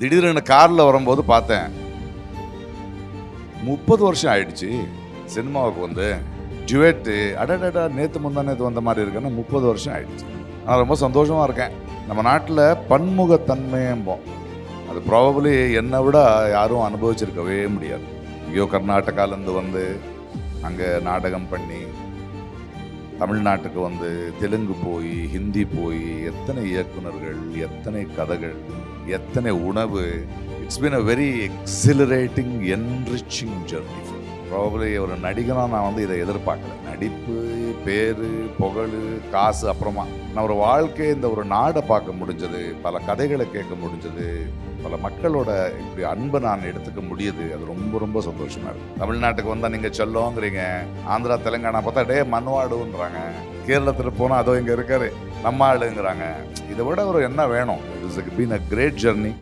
திடீர்னு காரில் வரும்போது பார்த்தேன் 30 வருஷம் ஆயிடுச்சு சினிமாவுக்கு வந்து டுவெட்டு அடடா நேற்று முந்தா நேற்று வந்த மாதிரி இருக்குன்னா 30 வருஷம் ஆயிடுச்சு. நான் ரொம்ப சந்தோஷமாக இருக்கேன். நம்ம நாட்டில் பன்முகத்தன்மையும்போம் அது ப்ராபபிளி என்னை விட யாரும் அனுபவிச்சிருக்கவே முடியாது. ஐயோ கர்நாடகாலேருந்து வந்து அங்கே நாடகம் பண்ணி தமிழ்நாட்டுக்கு வந்து தெலுங்கு போய் ஹிந்தி போய் எத்தனை இயக்குனர்கள், எத்தனை கதைகள், எத்தனை உணவு. It's been a very exhilarating enriching journey. Probably ஒரு நடிகனாக நான் வந்து இதை எதிர்பார்க்கல. நடிப்பு, பேர், புகழ், காசு அப்புறமா நான் ஒரு வாழ்க்கை இந்த ஒரு நாடை பார்க்க முடிஞ்சது, பல கதைகளை கேட்க முடிஞ்சது, பல மக்களோட இப்படி அன்பை நான் எடுத்துக்க முடியுது. அது ரொம்ப ரொம்ப சந்தோஷமா இருக்கு. தமிழ்நாட்டுக்கு வந்தால் நீங்கள் செல்லோங்கிறீங்க, ஆந்திரா தெலுங்கானா பார்த்தா டே மண்வாடுன்றாங்க, கேரளத்தில் போனால் அதோ இங்கே இருக்காரு நம்ம ஆளுங்கிறாங்க. இதை விட ஒரு என்ன வேணும்? It is been a great journey.